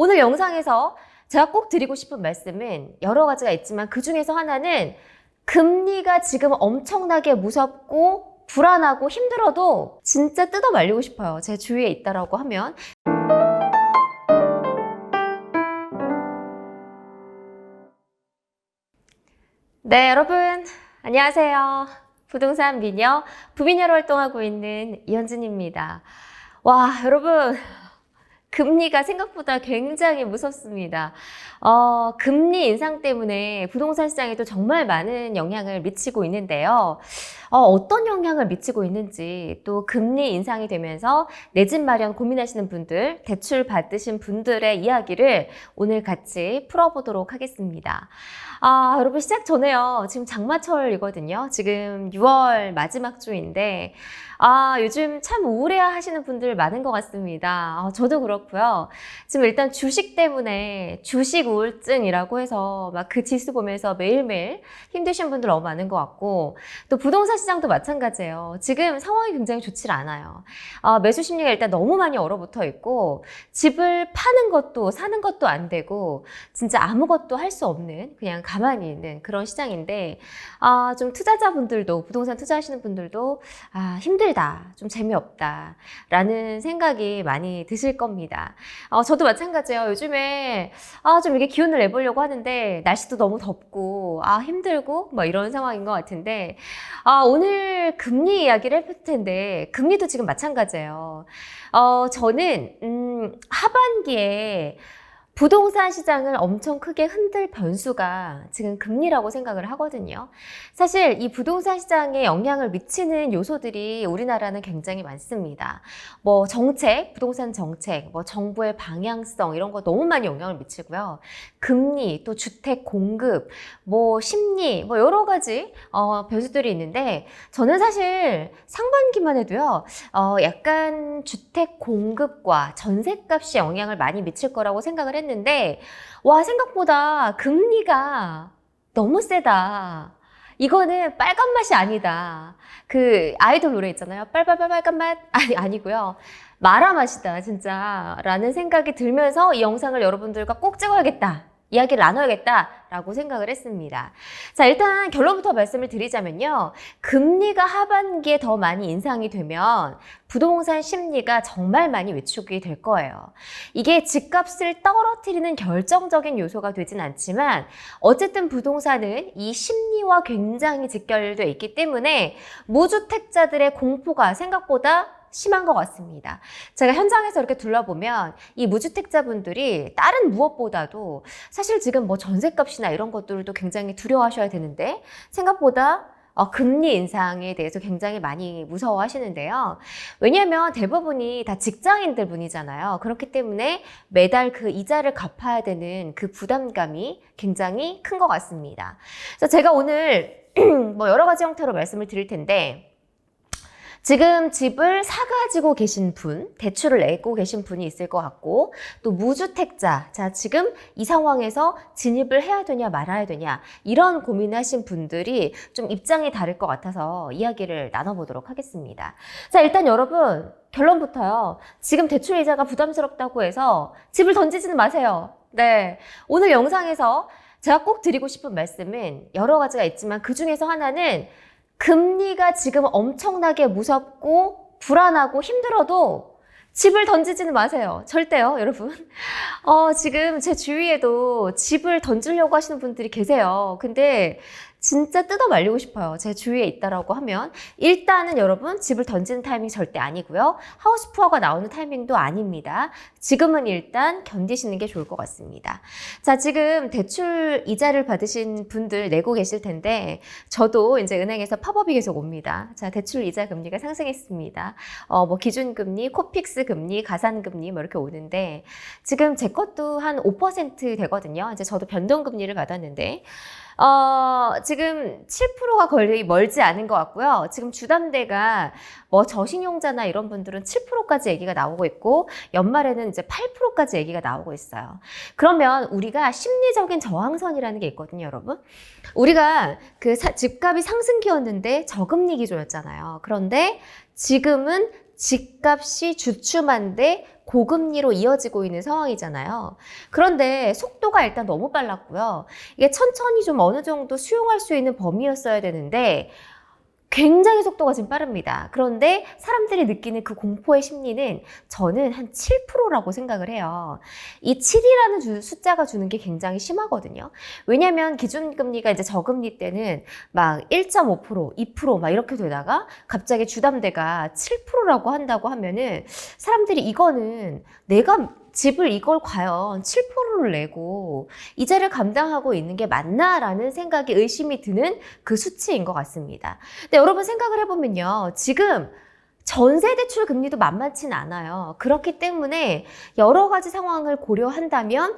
오늘 영상에서 제가 꼭 드리고 싶은 말씀은 여러 가지가 있지만 그 중에서 하나는 금리가 지금 엄청나게 무섭고 불안하고 힘들어도 진짜 뜯어 말리고 싶어요. 제 주위에 있다라고 하면. 네, 여러분 안녕하세요. 부동산 미녀, 부미녀로 활동하고 있는 이현진입니다. 와, 여러분 금리가 생각보다 굉장히 무섭습니다. 금리 인상 때문에 부동산 시장에도 정말 많은 영향을 미치고 있는데요. 어떤 영향을 미치고 있는지, 또 금리 인상이 되면서 내 집 마련 고민하시는 분들, 대출 받으신 분들의 이야기를 오늘 같이 풀어보도록 하겠습니다. 여러분 시작 전에요. 지금 장마철이거든요. 지금 6월 마지막 주인데 요즘 참 우울해야 하시는 분들 많은 것 같습니다. 저도 그렇고요. 지금 일단 주식 때문에 주식 우울증이라고 해서 막 그 지수 보면서 매일매일 힘드신 분들 너무 많은 것 같고, 또 부동산 시장도 마찬가지예요. 지금 상황이 굉장히 좋지 않아요. 매수 심리가 일단 너무 많이 얼어붙어 있고, 집을 파는 것도 사는 것도 안 되고 진짜 아무것도 할 수 없는, 그냥 가만히 있는 그런 시장인데, 좀 투자자분들도, 부동산 투자하시는 분들도 힘들다, 좀 재미없다 라는 생각이 많이 드실 겁니다. 저도 마찬가지예요. 요즘에 좀 이렇게 기운을 내보려고 하는데 날씨도 너무 덥고 힘들고 뭐 이런 상황인 것 같은데, 오늘 금리 이야기를 해볼 텐데, 금리도 지금 마찬가지예요. 저는 하반기에 부동산 시장을 엄청 크게 흔들 변수가 지금 금리라고 생각을 하거든요. 사실 이 부동산 시장에 영향을 미치는 요소들이 우리나라는 굉장히 많습니다. 뭐 정책, 부동산 정책, 뭐 정부의 방향성 이런 거 너무 많이 영향을 미치고요. 금리, 또 주택 공급, 뭐 심리, 뭐 여러 가지 변수들이 있는데, 저는 사실 상반기만 해도요, 약간 주택 공급과 전셋값이 영향을 많이 미칠 거라고 생각을 했는데, 와, 생각보다 금리가 너무 세다. 이거는 빨간 맛이 아니다. 그 아이돌 노래 있잖아요. 빨간 맛 아니고요. 마라 맛이다 진짜 라는 생각이 들면서 이 영상을 여러분들과 꼭 찍어야겠다, 이야기를 나눠야겠다라고 생각을 했습니다. 자, 일단 결론부터 말씀을 드리자면요. 금리가 하반기에 더 많이 인상이 되면 부동산 심리가 정말 많이 위축이 될 거예요. 이게 집값을 떨어뜨리는 결정적인 요소가 되진 않지만, 어쨌든 부동산은 이 심리와 굉장히 직결되어 있기 때문에 무주택자들의 공포가 생각보다 심한 것 같습니다. 제가 현장에서 이렇게 둘러보면 이 무주택자분들이 다른 무엇보다도 사실 지금 뭐 전셋값이나 이런 것들도 굉장히 두려워하셔야 되는데, 생각보다 금리 인상에 대해서 굉장히 많이 무서워하시는데요. 왜냐하면 대부분이 다 직장인들 분이잖아요. 그렇기 때문에 매달 그 이자를 갚아야 되는 그 부담감이 굉장히 큰 것 같습니다. 그래서 제가 오늘 뭐 여러 가지 형태로 말씀을 드릴 텐데, 지금 집을 사가지고 계신 분, 대출을 내고 계신 분이 있을 것 같고, 또 무주택자, 자, 지금 이 상황에서 진입을 해야 되냐 말아야 되냐, 이런 고민하신 분들이 좀 입장이 다를 것 같아서 이야기를 나눠보도록 하겠습니다. 자, 일단 여러분 결론부터요. 지금 대출 이자가 부담스럽다고 해서 집을 던지지는 마세요. 네, 오늘 영상에서 제가 꼭 드리고 싶은 말씀은 여러 가지가 있지만 그 중에서 하나는, 금리가 지금 엄청나게 무섭고 불안하고 힘들어도 집을 던지지는 마세요. 절대요, 여러분. 지금 제 주위에도 집을 던지려고 하시는 분들이 계세요. 근데 진짜 뜯어 말리고 싶어요. 제 주위에 있다라고 하면. 일단은 여러분, 집을 던지는 타이밍 절대 아니고요. 하우스 푸어가 나오는 타이밍도 아닙니다. 지금은 일단 견디시는 게 좋을 것 같습니다. 자, 지금 대출 이자를 받으신 분들 내고 계실 텐데, 저도 이제 은행에서 팝업이 계속 옵니다. 자, 대출 이자 금리가 상승했습니다. 뭐 기준금리, 코픽스 금리, 가산금리 뭐 이렇게 오는데, 지금 제 것도 한 5% 되거든요. 이제 저도 변동금리를 받았는데, 지금 7%가 거의 멀지 않은 것 같고요. 지금 주담대가 뭐 저신용자나 이런 분들은 7%까지 얘기가 나오고 있고, 연말에는 이제 8%까지 얘기가 나오고 있어요. 그러면 우리가 심리적인 저항선이라는 게 있거든요, 여러분. 우리가 그 집값이 상승기였는데 저금리 기조였잖아요. 그런데 지금은 집값이 주춤한데 고금리로 이어지고 있는 상황이잖아요. 그런데 속도가 일단 너무 빨랐고요. 이게 천천히 좀 어느 정도 수용할 수 있는 범위였어야 되는데 굉장히 속도가 지금 빠릅니다. 그런데 사람들이 느끼는 그 공포의 심리는 저는 한 7%라고 생각을 해요. 이 7이라는 숫자가 주는 게 굉장히 심하거든요. 왜냐하면 기준금리가 이제 저금리 때는 막 1.5%, 2%막 이렇게 되다가 갑자기 주담대가 7%라고 한다고 하면은 사람들이 이거는 내가 집을 이걸 과연 7%를 내고 이자를 감당하고 있는 게 맞나라는 생각이 의심이 드는 그 수치인 것 같습니다. 근데 여러분 생각을 해보면요. 지금 전세대출 금리도 만만치는 않아요. 그렇기 때문에 여러 가지 상황을 고려한다면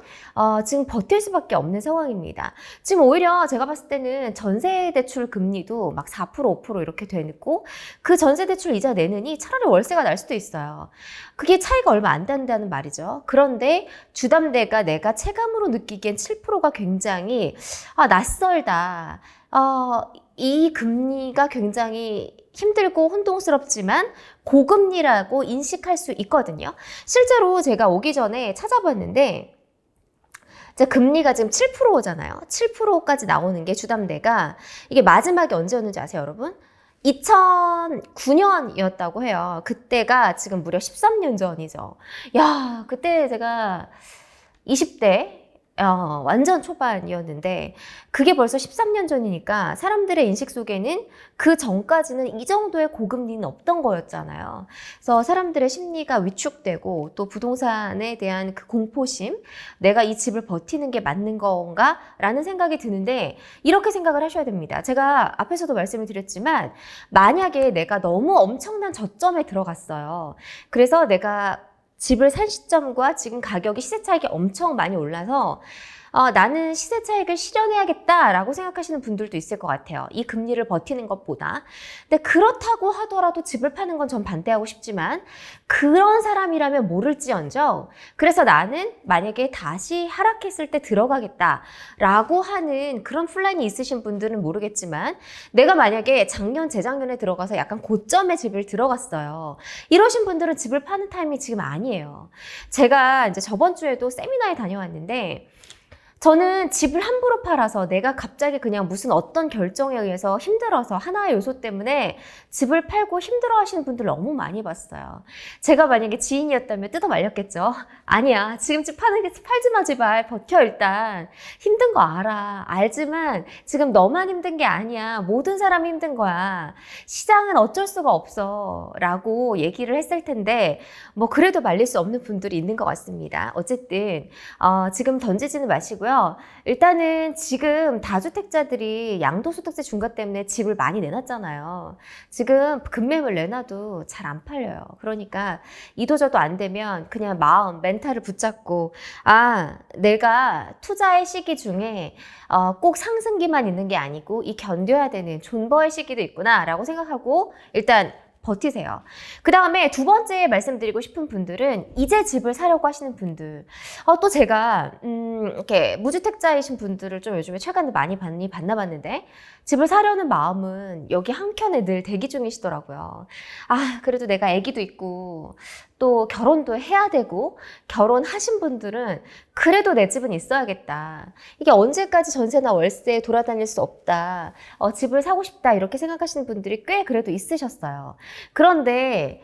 지금 버틸 수밖에 없는 상황입니다. 지금 오히려 제가 봤을 때는 전세대출 금리도 막 4%, 5% 이렇게 되고 그 전세대출 이자 내느니 차라리 월세가 날 수도 있어요. 그게 차이가 얼마 안 된다는 말이죠. 그런데 주담대가 내가 체감으로 느끼기엔 7%가 굉장히 낯설다. 이 금리가 굉장히 힘들고 혼동스럽지만 고금리라고 인식할 수 있거든요. 실제로 제가 오기 전에 찾아봤는데 이제 금리가 지금 7%잖아요. 7%까지 나오는 게 주담대가 이게 마지막에 언제였는지 아세요, 여러분? 2009년이었다고 해요. 그때가 지금 무려 13년 전이죠. 야, 그때 제가 20대 완전 초반이었는데 그게 벌써 13년 전이니까 사람들의 인식 속에는 그 전까지는 이 정도의 고금리는 없던 거였잖아요. 그래서 사람들의 심리가 위축되고 또 부동산에 대한 그 공포심, 내가 이 집을 버티는 게 맞는 건가? 라는 생각이 드는데 이렇게 생각을 하셔야 됩니다. 제가 앞에서도 말씀을 드렸지만 만약에 내가 너무 엄청난 저점에 들어갔어요. 그래서 내가 집을 산 시점과 지금 가격이 시세 차익이 엄청 많이 올라서 나는 시세 차익을 실현해야겠다라고 생각하시는 분들도 있을 것 같아요. 이 금리를 버티는 것보다. 근데 그렇다고 하더라도 집을 파는 건 전 반대하고 싶지만 그런 사람이라면 모를지언정 그래서 나는 만약에 다시 하락했을 때 들어가겠다라고 하는 그런 플랜이 있으신 분들은 모르겠지만 내가 만약에 작년, 재작년에 들어가서 약간 고점의 집을 들어갔어요. 이러신 분들은 집을 파는 타임이 지금 아니에요. 제가 이제 저번 주에도 세미나에 다녀왔는데 저는 집을 함부로 팔아서 내가 갑자기 그냥 무슨 어떤 결정에 의해서 힘들어서 하나의 요소 때문에 집을 팔고 힘들어 하시는 분들 너무 많이 봤어요. 제가 만약에 지인이었다면 뜯어 말렸겠죠. 아니야, 지금 집 파는 게 팔지 마 제발 버텨 일단. 힘든 거 알아. 알지만 지금 너만 힘든 게 아니야. 모든 사람이 힘든 거야. 시장은 어쩔 수가 없어 라고 얘기를 했을 텐데 뭐 그래도 말릴 수 없는 분들이 있는 것 같습니다. 어쨌든 지금 던지지는 마시고요. 일단은 지금 다주택자들이 양도소득세 중과 때문에 집을 많이 내놨잖아요. 지금 급매물 내놔도 잘 안 팔려요. 그러니까 이도저도 안 되면 그냥 마음, 멘탈을 붙잡고 내가 투자의 시기 중에 꼭 상승기만 있는 게 아니고 이 견뎌야 되는 존버의 시기도 있구나 라고 생각하고 일단 버티세요. 그 다음에 두 번째 말씀드리고 싶은 분들은 이제 집을 사려고 하시는 분들. 또 제가 이렇게 무주택자이신 분들을 좀 요즘에 최근에 많이 만나봤는데 집을 사려는 마음은 여기 한켠에 늘 대기 중이시더라고요. 그래도 내가 아기도 있고 또 결혼도 해야 되고 결혼하신 분들은 그래도 내 집은 있어야겠다. 이게 언제까지 전세나 월세 돌아다닐 수 없다. 집을 사고 싶다 이렇게 생각하시는 분들이 꽤 그래도 있으셨어요. 그런데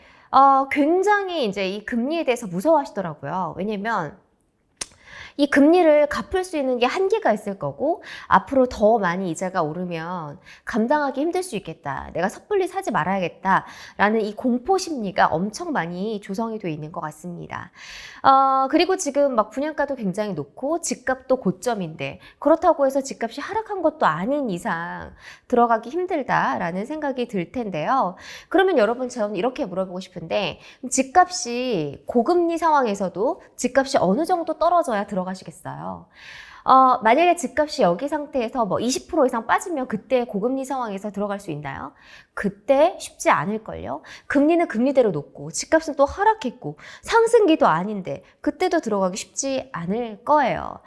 굉장히 이제 이 금리에 대해서 무서워하시더라고요. 왜냐면 이 금리를 갚을 수 있는 게 한계가 있을 거고 앞으로 더 많이 이자가 오르면 감당하기 힘들 수 있겠다. 내가 섣불리 사지 말아야겠다라는 이 공포 심리가 엄청 많이 조성이 되어 있는 것 같습니다. 그리고 지금 막 분양가도 굉장히 높고 집값도 고점인데 그렇다고 해서 집값이 하락한 것도 아닌 이상 들어가기 힘들다라는 생각이 들 텐데요. 그러면 여러분 저는 이렇게 물어보고 싶은데 집값이 고금리 상황에서도 집값이 어느 정도 떨어져야 들어가시겠어요? 만약에 집값이 여기 상태에서 뭐 20% 이상 빠지면 그때 고금리 상황에서 들어갈 수 있나요? 그때 쉽지 않을걸요? 금리는 금리대로 높고 집값은 또 하락했고 상승기도 아닌데 그때도 들어가기 쉽지 않을 거예요.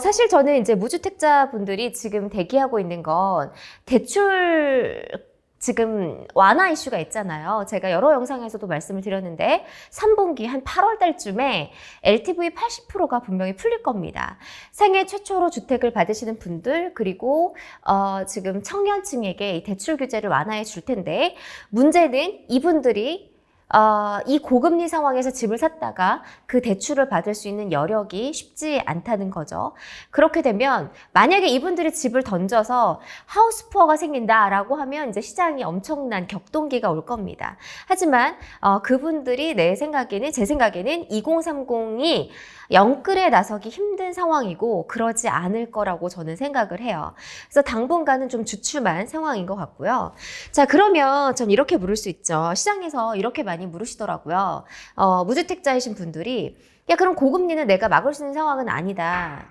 사실 저는 이제 무주택자 분들이 지금 대기하고 있는 건 대출 지금 완화 이슈가 있잖아요. 제가 여러 영상에서도 말씀을 드렸는데 3분기 한 8월 달쯤에 LTV 80%가 분명히 풀릴 겁니다. 생애 최초로 주택을 받으시는 분들 그리고 지금 청년층에게 이 대출 규제를 완화해 줄 텐데 문제는 이분들이 이 고금리 상황에서 집을 샀다가 그 대출을 받을 수 있는 여력이 쉽지 않다는 거죠. 그렇게 되면 만약에 이분들이 집을 던져서 하우스푸어가 생긴다라고 하면 이제 시장이 엄청난 격동기가 올 겁니다. 하지만 그분들이 제 생각에는 2030이 영끌에 나서기 힘든 상황이고 그러지 않을 거라고 저는 생각을 해요. 그래서 당분간은 좀 주춤한 상황인 것 같고요. 자, 그러면 전 이렇게 물을 수 있죠. 시장에서 이렇게 많이 물으시더라고요. 무주택자이신 분들이 야, 그럼 고금리는 내가 막을 수 있는 상황은 아니다.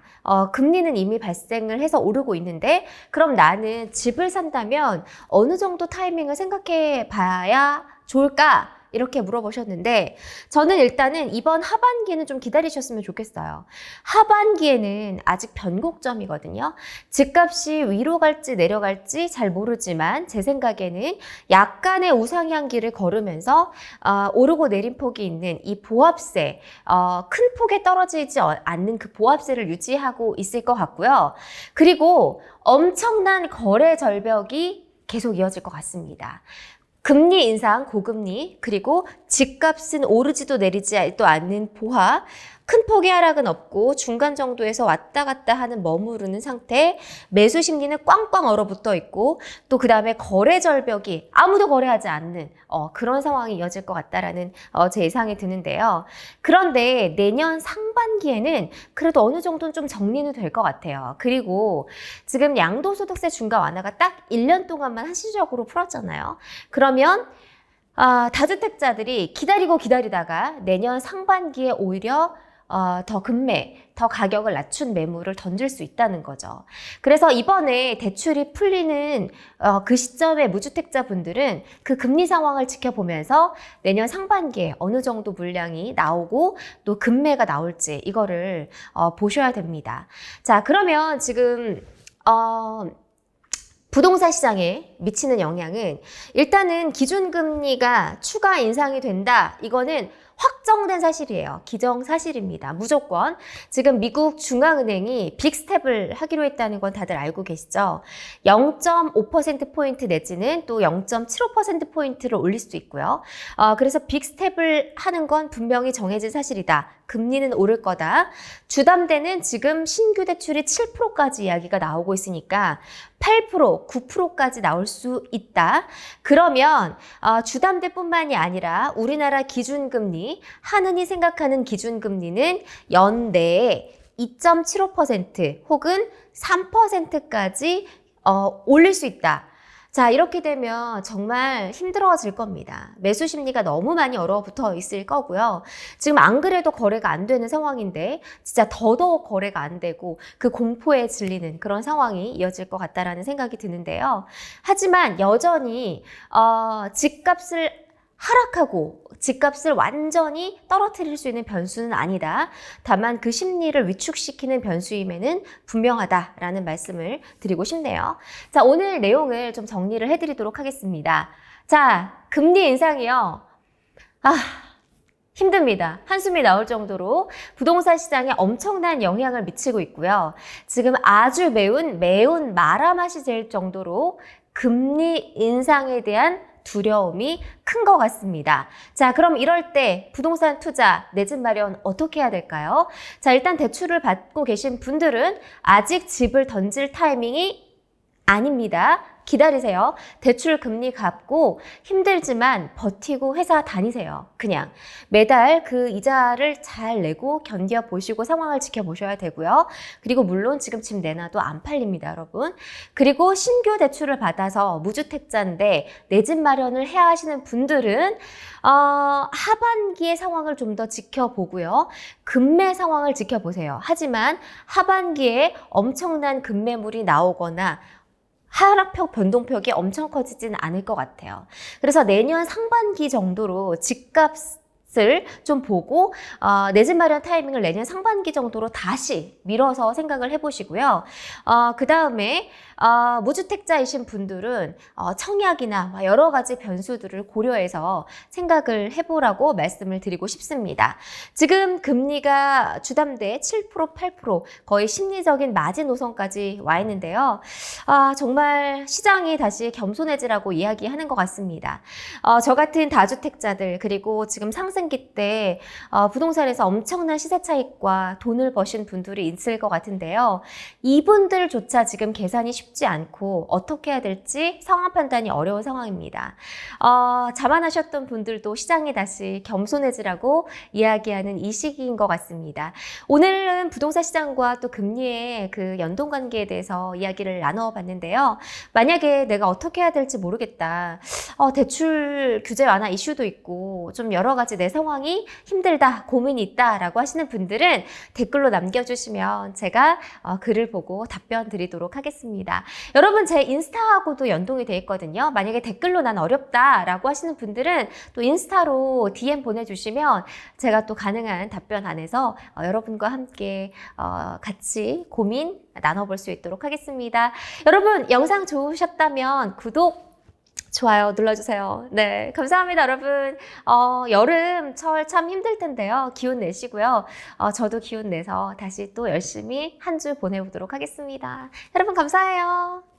금리는 이미 발생을 해서 오르고 있는데 그럼 나는 집을 산다면 어느 정도 타이밍을 생각해 봐야 좋을까? 이렇게 물어보셨는데 저는 일단은 이번 하반기에는 좀 기다리셨으면 좋겠어요. 하반기에는 아직 변곡점이거든요. 집값이 위로 갈지 내려갈지 잘 모르지만 제 생각에는 약간의 우상향기를 걸으면서 오르고 내린 폭이 있는 이 보합세, 큰 폭에 떨어지지 않는 그 보합세를 유지하고 있을 것 같고요. 그리고 엄청난 거래 절벽이 계속 이어질 것 같습니다. 금리 인상, 고금리, 그리고 집값은 오르지도 내리지도 않는 보합, 큰 폭의 하락은 없고 중간 정도에서 왔다 갔다 하는 머무르는 상태, 매수 심리는 꽝꽝 얼어붙어 있고 또 그 다음에 거래 절벽이 아무도 거래하지 않는 그런 상황이 이어질 것 같다라는 제 예상이 드는데요. 그런데 내년 상반기에는 그래도 어느 정도는 좀 정리는 될 것 같아요. 그리고 지금 양도소득세 중과 완화가 딱 1년 동안만 한시적으로 풀었잖아요. 그러면 다주택자들이 기다리다가 내년 상반기에 오히려 더 가격을 낮춘 매물을 던질 수 있다는 거죠. 그래서 이번에 대출이 풀리는 그 시점에 무주택자분들은 그 금리 상황을 지켜보면서 내년 상반기에 어느 정도 물량이 나오고 또 금매가 나올지 이거를 보셔야 됩니다. 자, 그러면 지금 부동산 시장에 미치는 영향은 일단은 기준금리가 추가 인상이 된다. 이거는 확정된 사실이에요. 기정사실입니다. 무조건. 지금 미국 중앙은행이 빅스텝을 하기로 했다는 건 다들 알고 계시죠? 0.5%포인트 내지는 또 0.75%포인트를 올릴 수도 있고요. 그래서 빅스텝을 하는 건 분명히 정해진 사실이다. 금리는 오를 거다. 주담대는 지금 신규 대출이 7%까지 이야기가 나오고 있으니까 8%, 9%까지 나올 수 있다. 그러면 주담대뿐만이 아니라 우리나라 기준금리, 한은이 생각하는 기준금리는 연내에 2.75% 혹은 3%까지 올릴 수 있다. 자, 이렇게 되면 정말 힘들어질 겁니다. 매수 심리가 너무 많이 얼어붙어 있을 거고요. 지금 안 그래도 거래가 안 되는 상황인데 진짜 더더욱 거래가 안 되고 그 공포에 질리는 그런 상황이 이어질 것 같다라는 생각이 드는데요. 하지만 여전히 집값을 하락하고 집값을 완전히 떨어뜨릴 수 있는 변수는 아니다. 다만 그 심리를 위축시키는 변수임에는 분명하다라는 말씀을 드리고 싶네요. 자, 오늘 내용을 좀 정리를 해드리도록 하겠습니다. 자, 금리 인상이요. 힘듭니다. 한숨이 나올 정도로 부동산 시장에 엄청난 영향을 미치고 있고요. 지금 아주 매운 마라맛이 될 정도로 금리 인상에 대한 두려움이 큰 것 같습니다. 자, 그럼 이럴 때 부동산 투자, 내 집 마련 어떻게 해야 될까요? 자, 일단 대출을 받고 계신 분들은 아직 집을 던질 타이밍이 아닙니다. 기다리세요. 대출 금리 갚고 힘들지만 버티고 회사 다니세요. 그냥 매달 그 이자를 잘 내고 견뎌보시고 상황을 지켜보셔야 되고요. 그리고 물론 지금 집 내놔도 안 팔립니다, 여러분. 그리고 신규 대출을 받아서 무주택자인데 내 집 마련을 해야 하시는 분들은 하반기의 상황을 좀 더 지켜보고요. 금매 상황을 지켜보세요. 하지만 하반기에 엄청난 금매물이 나오거나 하락폭 변동폭이 엄청 커지진 않을 것 같아요. 그래서 내년 상반기 정도로 집값 것을 좀 보고 내 집 마련 타이밍을 내년 상반기 정도로 다시 미뤄서 생각을 해보시고요. 그 다음에 무주택자이신 분들은 청약이나 여러 가지 변수들을 고려해서 생각을 해보라고 말씀을 드리고 싶습니다. 지금 금리가 주담대 7%, 8% 거의 심리적인 마지노선까지 와 있는데요. 정말 시장이 다시 겸손해지라고 이야기하는 것 같습니다. 저 같은 다주택자들 그리고 지금 상승기 때 부동산에서 엄청난 시세 차익과 돈을 버신 분들이 있을 것 같은데요. 이분들조차 지금 계산이 쉽지 않고 어떻게 해야 될지 상황 판단이 어려운 상황입니다. 자만하셨던 분들도 시장이 다시 겸손해지라고 이야기하는 이 시기인 것 같습니다. 오늘은 부동산 시장과 또 금리의 그 연동 관계에 대해서 이야기를 나눠봤는데요. 만약에 내가 어떻게 해야 될지 모르겠다. 대출 규제 완화 이슈도 있고 좀 여러 가지 내 상황이 힘들다, 고민이 있다라고 하시는 분들은 댓글로 남겨주시면 제가 글을 보고 답변 드리도록 하겠습니다. 여러분 제 인스타하고도 연동이 돼 있거든요. 만약에 댓글로 난 어렵다라고 하시는 분들은 또 인스타로 DM 보내주시면 제가 또 가능한 답변 안에서 여러분과 함께 같이 고민 나눠볼 수 있도록 하겠습니다. 여러분 영상 좋으셨다면 구독, 좋아요 눌러주세요. 네, 감사합니다, 여러분. 여름철 참 힘들 텐데요. 기운 내시고요. 저도 기운 내서 다시 또 열심히 한 주 보내보도록 하겠습니다. 여러분 감사해요.